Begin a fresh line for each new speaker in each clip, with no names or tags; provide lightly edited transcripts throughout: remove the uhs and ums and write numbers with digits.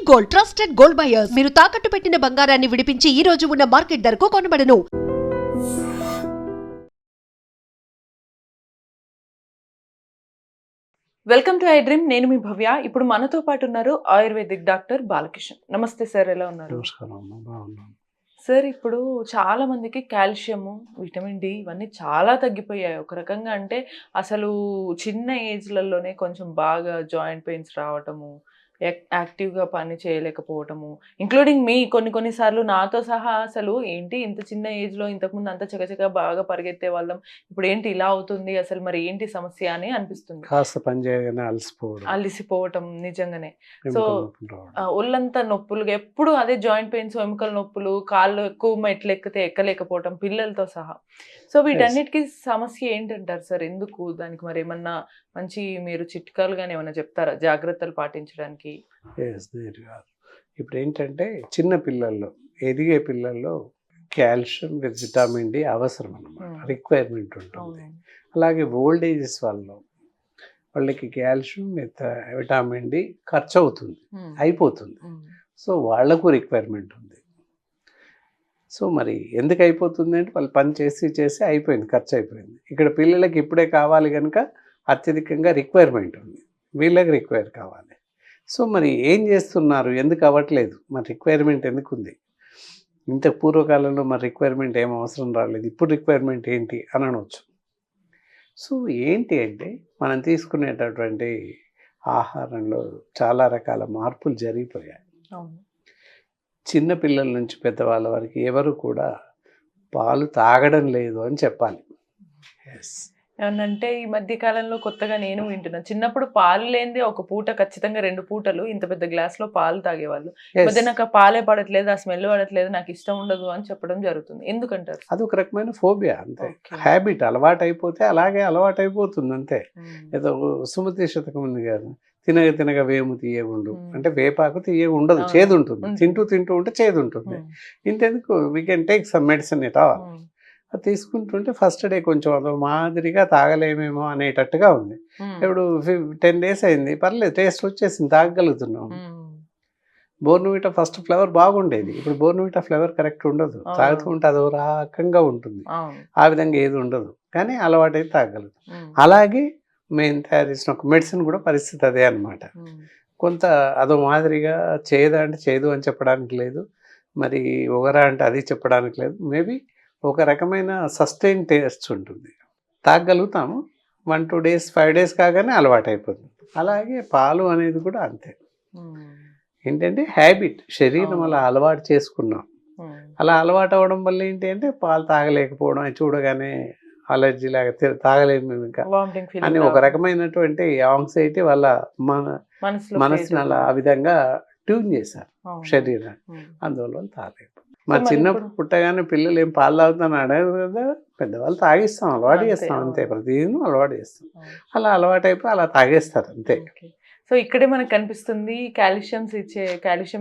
Gold, trusted gold buyers. మీరు తాకట్టు పెట్టిన బంగారాన్ని విడిపించి ఈ రోజు ఉన్న మార్కెట్ ధరకు కొనబడను.
Welcome to I dream. నేను మీ భవ్య. ఇప్పుడు మనతో పాటు ఉన్నారు ఆయుర్వేదిక్ డాక్టర్ బాలకిషన్. నమస్తే సార్, ఎలా ఉన్నారు?
నమస్కారం అమ్మా, బాగున్నాను
సార్, ఇప్పుడు చాలా మందికి కాల్షియము, విటమిన్ డి ఇవన్నీ చాలా తగ్గిపోయాయి ఒక రకంగా. అంటే అసలు చిన్న ఏజ్లలోనే కొంచెం బాగా జాయింట్ పెయిన్స్ రావటము, యాక్టివ్గా పని చేయలేకపోవటము, ఇంక్లూడింగ్ మీ కొన్నిసార్లు నాతో సహా అసలు ఏంటి ఇంత చిన్న ఏజ్లో ఇంతకుముందు అంత చకచక బాగా పరిగెత్తే వాళ్ళం, ఇప్పుడు ఏంటి ఇలా అవుతుంది, అసలు మరి ఏంటి సమస్య అని అనిపిస్తుంది.
కాస్త పని చేయగానే
అలసిపోవటం నిజంగానే. సో
ఎముకల నొప్పులు రావడం.
ఒళ్ళంతా నొప్పులు, ఎప్పుడు అదే జాయింట్ పెయిన్స్, ఎముకల నొప్పులు, కాళ్ళు ఎక్కువ మెట్లు ఎక్కితే ఎక్కలేకపోవటం పిల్లలతో సహా. సో వీటన్నిటికీ సమస్య ఏంటంటారు సార్? ఎందుకు దానికి మరి ఏమన్నా మంచి మీరు చిట్కాలుగానే ఏమైనా చెప్తారా జాగ్రత్తలు పాటించడానికి?
ఇప్పుడు ఏంటంటే చిన్న పిల్లల్లో, ఎదిగే పిల్లల్లో కాల్షియం విత్ విటమిన్ డి అవసరం అన్నమాట, రిక్వైర్మెంట్ ఉంటుంది. అలాగే ఓల్డ్ ఏజెస్ వాళ్ళకి కాల్షియం విత్ విటమిన్ డి ఖర్చు అవుతుంది, అయిపోతుంది. సో వాళ్లకు రిక్వైర్మెంట్ ఉంది. సో మరి ఎందుకు అయిపోతుంది అంటే వాళ్ళు పని చేసి అయిపోయింది, ఖర్చు అయిపోయింది. ఇక్కడ పిల్లలకి ఇప్పుడే కావాలి కనుక అత్యధికంగా రిక్వైర్మెంట్ ఉంది, వీళ్ళకి రిక్వైర్ కావాలి. సో మరి ఏం చేస్తున్నారు, ఎందుకు అవ్వట్లేదు, మరి రిక్వైర్మెంట్ ఎందుకు ఉంది? ఇంత పూర్వకాలంలో మరి రిక్వైర్మెంట్ ఏం అవసరం రాలేదు, ఇప్పుడు రిక్వైర్మెంట్ ఏంటి అని అనవచ్చు. సో ఏంటి అంటే మనం తీసుకునేటటువంటి ఆహారంలో చాలా రకాల మార్పులు జరిగిపోయాయి. చిన్న పిల్లల నుంచి పెద్దవాళ్ళ వరకు ఎవరు కూడా పాలు తాగడం లేదు అని చెప్పాలి.
ఏమన్నంటే ఈ మధ్య కాలంలో కొత్తగా నేను వింటున్నాను, చిన్నప్పుడు పాలు లేనిదే ఒక పూట ఖచ్చితంగా 2 పూటలు ఇంత పెద్ద గ్లాస్లో పాలు తాగేవాళ్ళు. మధ్య నాకు ఆ పాలే పడట్లేదు, ఆ స్మెల్ పడట్లేదు, నాకు ఇష్టం ఉండదు అని చెప్పడం జరుగుతుంది. ఎందుకంటారు?
అది ఒక రకమైన ఫోబియా, అంతే. హ్యాబిట్, అలవాటు అయిపోతే అలాగే అలవాటు అయిపోతుంది, అంతే. ఏదో సుమతి శతకం ఉంది కదా, తినగా వేము తీయగుండు అంటే వేపాకు తీయగా ఉండదు, చేదు ఉంటుంది. తింటూ ఉంటే చేదు ఉంటుంది. ఇంతెందుకు, we can take some medicine it all. అది తీసుకుంటుంటే ఫస్ట్ డే కొంచెం అదో మాదిరిగా తాగలేమేమో అనేటట్టుగా ఉంది. ఇప్పుడు 10 days అయింది, పర్లేదు, టేస్ట్ వచ్చేసింది, తాగగలుగుతున్నాం. బోర్న్విటా ఫస్ట్ ఫ్లేవర్ బాగుండేది, ఇప్పుడు బోర్న్విటా ఫ్లేవర్ కరెక్ట్ ఉండదు, తాగుతూ ఉంటే అదో రకంగా ఉంటుంది. ఆ విధంగా ఏది ఉండదు, కానీ అలవాటు అయితే తాగలుగుతాం. అలాగే మేము తయారు చేసిన ఒక మెడిసిన్ కూడా పరిస్థితి అదే అనమాట. కొంత అదో మాదిరిగా చేదా అంటే చేదు అని చెప్పడానికి లేదు, మరి ఒగరా అంటే అది చెప్పడానికి లేదు. మేబీ ఒక రకమైన సస్టైన్ టేస్ట్ ఉంటుంది, తాగలుగుతాము. 1-2 days 5 days కాగానే అలవాటు అయిపోతుంది. అలాగే పాలు అనేది కూడా అంతే. ఏంటంటే హ్యాబిట్, శరీరం అలా అలవాటు చేసుకున్నాం. అలా అలవాటు అవ్వడం వల్ల ఏంటి అంటే పాలు తాగలేకపోవడం, అది చూడగానే అలర్జీ లాగా తాగలేము మేము ఇంకా అని ఒక రకమైనటువంటి యాంగ్జైటీ వాళ్ళ మనసుని అలా ఆ విధంగా ట్యూన్ చేశారు శరీరాన్ని, అందువల్ల తాగలేదు. మరి చిన్నప్పుడు పుట్టగానే పిల్లలు ఏం పాలు తాగుతాను అడగదు కదా, పెద్దవాళ్ళు తాగిస్తాం, అలవాటు చేస్తాం, అంతే. ప్రతిదీ అలవాటు చేస్తాం, అలా అలవాటు అయిపోయి అలా తాగేస్తారు, అంతే.
సో ఇక్కడే మనకు కనిపిస్తుంది కాల్షియం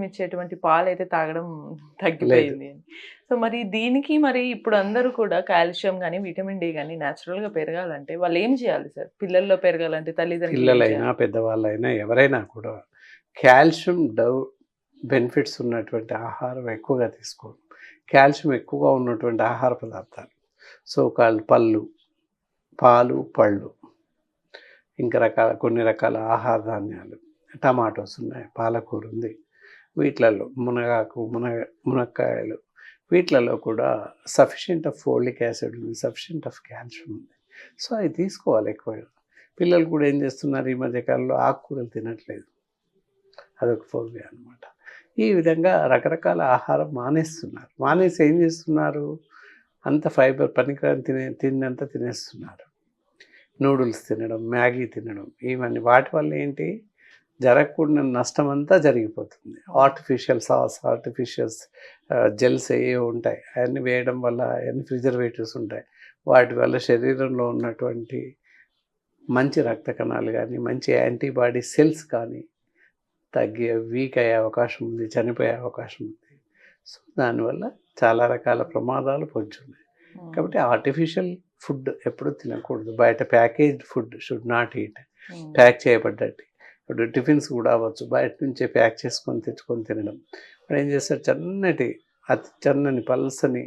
ఇచ్చేటువంటి పాలు అయితే తాగడం తగ్గిపోయింది. సో మరి దీనికి మరి ఇప్పుడు అందరూ కూడా కాల్షియం కానీ విటమిన్ డి కానీ న్యాచురల్గా పెరగాలంటే వాళ్ళు ఏం చేయాలి సార్? పిల్లల్లో పెరగాలంటే తల్లిదండ్రులు,
పిల్లలైనా పెద్దవాళ్ళైనా ఎవరైనా కూడా కాల్షియం బెనిఫిట్స్ ఉన్నటువంటి ఆహారం ఎక్కువగా తీసుకోవడం, కాల్షియం ఎక్కువగా ఉన్నటువంటి ఆహార పదార్థాలు, సో పళ్ళు, పాలు, పళ్ళు, ఇంకా కొన్ని రకాల ఆహార ధాన్యాలు, టమాటోస్ ఉన్నాయి, పాలకూర ఉంది, వీటిలలో మునక్కాయలు, వీటిలలో కూడా సఫిషియెంట్ ఆఫ్ ఫోలిక్ యాసిడ్ ఉంది, సఫిషియెంట్ ఆఫ్ కాల్షియం ఉంది. సో అవి తీసుకోవాలి ఎక్కువగా. పిల్లలు కూడా ఏం చేస్తున్నారు ఈ మధ్యకాలంలో, ఆకుకూరలు తినట్లేదు, అదొక ఫోబియా అనమాట. ఈ విధంగా రకరకాల ఆహారం మానేసి ఏం చేస్తున్నారు, అంత ఫైబర్ పనికిరాని తిన్నంత తినేస్తున్నారు. నూడిల్స్ తినడం, మ్యాగీ తినడం, ఇవన్నీ వాటి వల్ల ఏంటి జరగకుండా నష్టం అంతా జరిగిపోతుంది. ఆర్టిఫిషియల్ సాస్, ఆర్టిఫిషియల్ జెల్స్ ఏవో ఉంటాయి, అవన్నీ వేయడం వల్ల అవన్నీ ప్రిజర్వేటివ్స్ ఉంటాయి. వాటి వల్ల శరీరంలో ఉన్నటువంటి మంచి రక్త కణాలు కానీ, మంచి యాంటీబాడీ సెల్స్ కానీ వీక్ అయ్యే అవకాశం ఉంది, చనిపోయే అవకాశం ఉంది. సో దానివల్ల చాలా రకాల ప్రమాదాలు పొంచున్నాయి. కాబట్టి ఆర్టిఫిషియల్ ఫుడ్ ఎప్పుడు తినకూడదు, బయట packaged food should not eat. Pack చేయబడ్డట్టు ఇప్పుడు టిఫిన్స్ కూడా అవ్వచ్చు, బయట నుంచే ప్యాక్ చేసుకొని తెచ్చుకొని తినడం. ఇప్పుడు ఏం చేస్తారు, అతి చన్నని పల్సని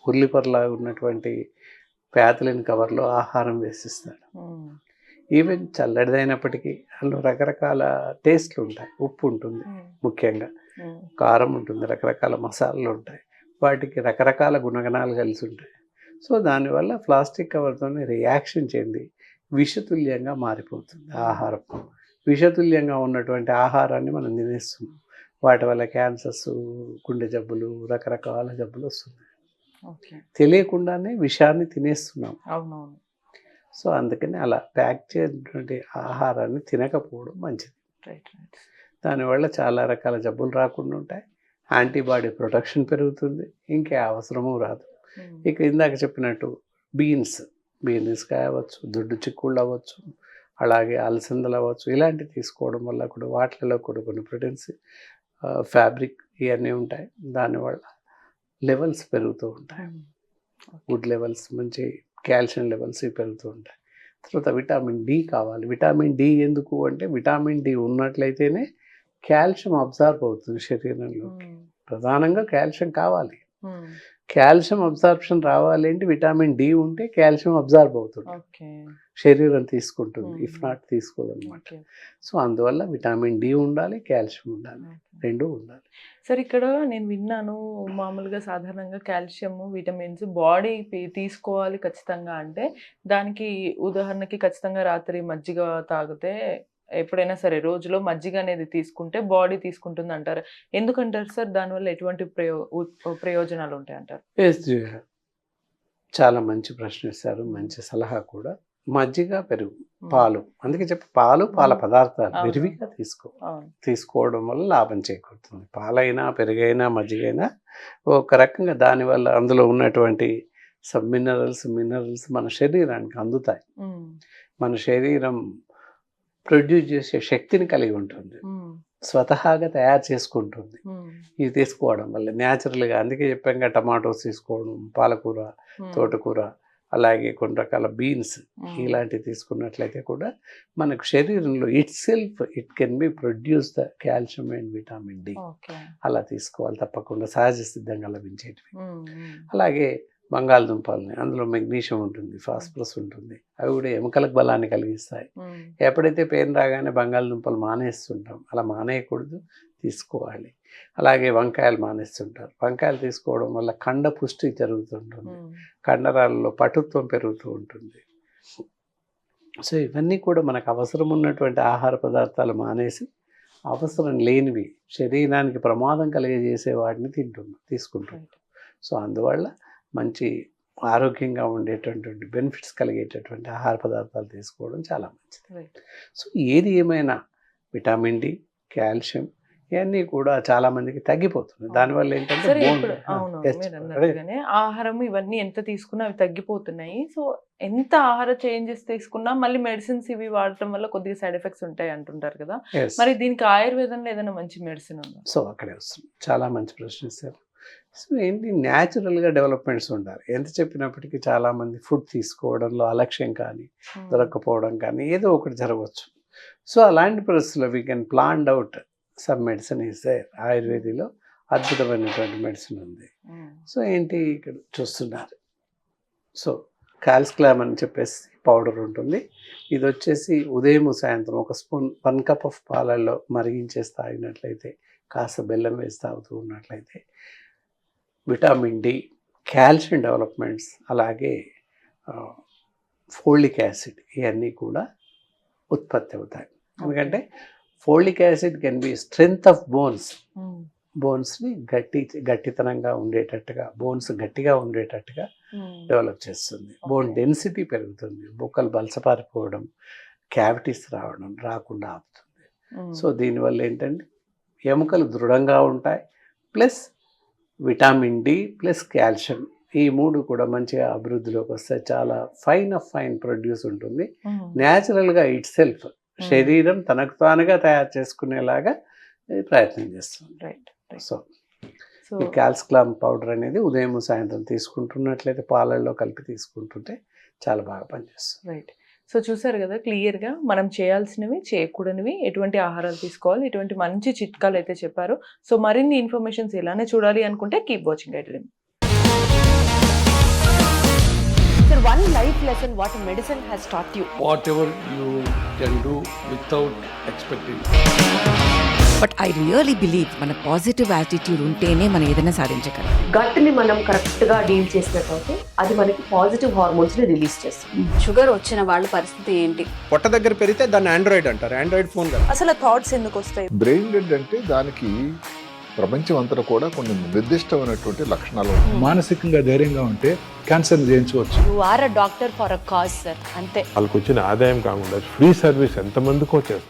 ఉల్లిపొరలాగా ఉన్నటువంటి ప్యాతలిన్ కవర్లో ఆహారం వేసిస్తాడు. ఈవెన్ చల్లడిదైనప్పటికీ అందులో రకరకాల టేస్ట్లు ఉంటాయి. ఉప్పు ఉంటుంది, ముఖ్యంగా కారం ఉంటుంది, రకరకాల మసాలాలు ఉంటాయి, వాటికి రకరకాల గుణగణాలు కలిసి ఉంటాయి. సో దానివల్ల ప్లాస్టిక్ కవర్తో రియాక్షన్ చెంది విషతుల్యంగా మారిపోతుంది ఆహారం. విషతుల్యంగా ఉన్నటువంటి ఆహారాన్ని మనం తినేస్తున్నాం. వాటి వల్ల క్యాన్సర్స్, గుండె జబ్బులు, రకరకాల జబ్బులు వస్తున్నాయి. తెలియకుండానే విషాన్ని తినేస్తున్నాం.
అవునవును.
సో అందుకని అలా ప్యాక్ చేసినటువంటి ఆహారాన్ని తినకపోవడం మంచిది. దానివల్ల చాలా రకాల జబ్బులు రాకుండా ఉంటాయి, యాంటీబాడీ ప్రొటెక్షన్ పెరుగుతుంది, ఇంకే అవసరము రాదు. ఇక ఇందాక చెప్పినట్టు బీన్స్ కావచ్చు, దొడ్డు చిక్కుళ్ళు అవ్వచ్చు, అలాగే అలసందలు అవ్వచ్చు, ఇలాంటివి తీసుకోవడం వల్ల కూడా వాటిలో కూడా కొన్ని ప్రోటీన్స్, ఫ్యాబ్రిక్ ఇవన్నీ ఉంటాయి. దానివల్ల లెవెల్స్ పెరుగుతూ ఉంటాయి, గుడ్ లెవెల్స్, మంచి కాల్షియం లెవెల్స్ పెరుగుతూ ఉంటాయి. తర్వాత విటమిన్ డి కావాలి. విటమిన్ డి ఎందుకు అంటే, విటమిన్ డి ఉన్నట్లయితేనే కాల్షియం అబ్జార్బ్ అవుతుంది శరీరంలోకి. ప్రధానంగా కాల్షియం కావాలి. కాల్షియం అబ్జార్ప్షన్ రావాలి అంటే విటమిన్ డి ఉంటే కాల్షియం అబ్జార్బ్ అవుతుంది, శరీరం తీసుకుంటుంది, ఇఫ్ నాట్ తీసుకోదన్నమాట. సో అందువల్ల విటమిన్ డి ఉండాలి, కాల్షియం ఉండాలి, రెండు ఉండాలి.
సార్ ఇక్కడ నేను విన్నాను, మామూలుగా సాధారణంగా కాల్షియం, విటమిన్స్ బాడీ తీసుకోవాలి ఖచ్చితంగా అంటే, దానికి ఉదాహరణకి ఖచ్చితంగా రాత్రి మజ్జిగ తాగితే, ఎప్పుడైనా సరే రోజులో మజ్జిగ అనేది తీసుకుంటే బాడీ తీసుకుంటుంది అంటారు. ఎందుకంటారు సార్? దానివల్ల ఎటువంటి ప్రయోజనాలు ఉంటాయి అంటారు?
చాలా మంచి ప్రశ్న ఇస్తారు, మంచి సలహా కూడా. మజ్జిగ, పెరుగు, పాలు, అందుకే పాలు, పాల పదార్థాలు విరివిగా తీసుకోవడం వల్ల లాభం చేకూరుతుంది. పాలైనా, పెరుగైనా, మజ్జిగైనా ఒక రకంగా దానివల్ల అందులో ఉన్నటువంటి సబ్ మినరల్స్ మన శరీరానికి అందుతాయి. మన శరీరం ప్రొడ్యూస్ చేసే శక్తిని కలిగి ఉంటుంది, స్వతహాగా తయారు చేసుకుంటుంది ఇది తీసుకోవడం వల్ల న్యాచురల్గా. అందుకే చెప్పాక టమాటోస్ తీసుకోవడం, పాలకూర, తోటకూర, అలాగే కొన్ని రకాల బీన్స్, ఇలాంటివి తీసుకున్నట్లయితే కూడా మనకు శరీరంలో it can be produce the calcium and vitamin D. అలా తీసుకోవాలి తప్పకుండా, సహజ సిద్ధంగా లభించేటివి. అలాగే బంగాళదుంపల్ని, అందులో మెగ్నీషియం ఉంటుంది, ఫాస్ఫరస్ ఉంటుంది, అవి కూడా ఎముకలకు బలాన్ని కలిగిస్తాయి. ఎప్పుడైతే పెయిన్ రాగానే బంగాళదుంపలు మానేస్తుంటాం, అలా మానేయకూడదు, తీసుకోవాలి. అలాగే వంకాయలు మానేస్తుంటారు, వంకాయలు తీసుకోవడం వల్ల కండ పుష్టి జరుగుతుంటుంది, కండరాలలో పటుత్వం పెరుగుతూ ఉంటుంది. సో ఇవన్నీ కూడా మనకు అవసరం ఉన్నటువంటి ఆహార పదార్థాలు మానేసి అవసరం లేనివి, శరీరానికి ప్రమాదం కలిగజేసే వాటిని తీసుకుంటున్నాం. సో అందువల్ల మంచి ఆరోగ్యంగా ఉండేటటువంటి బెనిఫిట్స్ కలిగేటటువంటి ఆహార పదార్థాలు తీసుకోవడం చాలా మంచిది. సో ఏది ఏమైనా విటమిన్ డి, కాల్షియం ఇవన్నీ కూడా చాలా మందికి తగ్గిపోతుంది. దానివల్ల ఏంటంటే
ఆహారం ఇవన్నీ ఎంత తీసుకున్నా అవి తగ్గిపోతున్నాయి. సో ఎంత ఆహార చేంజెస్ తీసుకున్నా మళ్ళీ మెడిసిన్స్ ఇవి వాడటం వల్ల కొద్దిగా సైడ్ ఎఫెక్ట్స్ ఉంటాయి అంటుంటారు కదా, మరి దీనికి ఆయుర్వేదంలో ఏదైనా మంచి మెడిసిన్ ఉందా?
సో అక్కడే వస్తుంది, చాలా మంచి ప్రశ్న ఇస్తారు. సో ఏంటి, న్యాచురల్గా డెవలప్మెంట్స్ ఉండాలి. ఎంత చెప్పినప్పటికీ చాలామంది ఫుడ్ తీసుకోవడంలో అలక్ష్యం కానీ, దొరకపోవడం కానీ ఏదో ఒకటి జరగవచ్చు. సో అలాంటి పరిస్థితుల్లో we can plan out some medicine is there. ఆయుర్వేదిలో అద్భుతమైనటువంటి మెడిసిన్ ఉంది. సో ఏంటి ఇక్కడ చూస్తున్నారు, సో కాల్స్క్లామ్ అని చెప్పేసి పౌడర్ ఉంటుంది. ఇది వచ్చేసి ఉదయం సాయంత్రం ఒక స్పూన్ 1 కప్ ఆఫ్ పాలల్లో మరిగించేసి తాగినట్లయితే, కాస్త బెల్లం వేసి తాగుతూ ఉన్నట్లయితే విటమిన్ డి, కాల్షియం డెవలప్మెంట్స్, అలాగే ఫోలిక్ యాసిడ్ ఇవన్నీ కూడా ఉత్పత్తి అవుతాయి. ఎందుకంటే folic acid can be strength of బోన్స్ని గట్టితనంగా ఉండేటట్టుగా, బోన్స్ గట్టిగా ఉండేటట్టుగా డెవలప్ చేస్తుంది. బోన్ డెన్సిటీ పెరుగుతుంది, బొక్కలు బలసపారిపోవడం, క్యావిటీస్ రాకుండా ఆపుతుంది. సో దీనివల్ల ఏంటంటే ఎముకలు దృఢంగా ఉంటాయి, plus vitamin D plus calcium ఈ మూడు కూడా మంచిగా అభివృద్ధిలోకి వస్తాయి. చాలా ఫైన్ ప్రొడ్యూస్ ఉంటుంది. న్యాచురల్గా ఇట్ సెల్ఫ్ శరీరం తనకు తానుగా తయారు చేసుకునేలాగా ప్రయత్నం చేస్తుంది. సో ఈ కాల్స్క్లామ్ పౌడర్ అనేది ఉదయం సాయంత్రం తీసుకుంటున్నట్లయితే పాలల్లో కలిపి తీసుకుంటుంటే చాలా బాగా పనిచేస్తుంది.
రైట్. సో చూసారు కదా క్లియర్గా మనం చేయాల్సినవి, చేయకూడనివి, ఎటువంటి ఆహారాలు తీసుకోవాలి, ఎటువంటి మంచి చిట్కాలు అయితే చెప్పారు. సో మరిన్ని ఇన్ఫర్మేషన్స్ ఇలానే చూడాలి అనుకుంటే keep watching iDream.
Sir, one life lesson what medicine has taught you.
whatever you can do without expecting.
But I really believe మన పాజిటివ్ యాటిట్యూడ్ ఉంటేనే మనం ఏదైనా సాధించగలం.
గట్ని మనం కరెక్ట్గా డీల్ చేసినట్లయితే అది మనకి పాజిటివ్ హార్మోన్స్ని రిలీజ్ చేస్తుంది.
షుగర్ వచ్చిన వాళ్ళ పరిస్థితి ఏంటి?
పొట్ట దగ్గర పెరిగితే దాన్ని ఆండ్రాయిడ్ అంటారు, ఆండ్రాయిడ్ ఫోన్ కదా.
అసలు థాట్స్ ఎందుకు వస్తాయి?
బ్రెయిన్ డెడ్ అంటే దానికి ప్రపంచం అంతా కూడా కొన్ని నిర్దిష్టమైనటువంటి లక్షణాలు ఉంటాయి.
మానసికంగా ధైర్యంగా ఉంటే క్యాన్సర్ జయించవచ్చు.
You are a doctor for a cause sir, అంతే.
వాళ్ళకి వచ్చిన ఆదాయం కాకుండా ఫ్రీ సర్వీస్ ఎంతమందికో చేస్తుంది.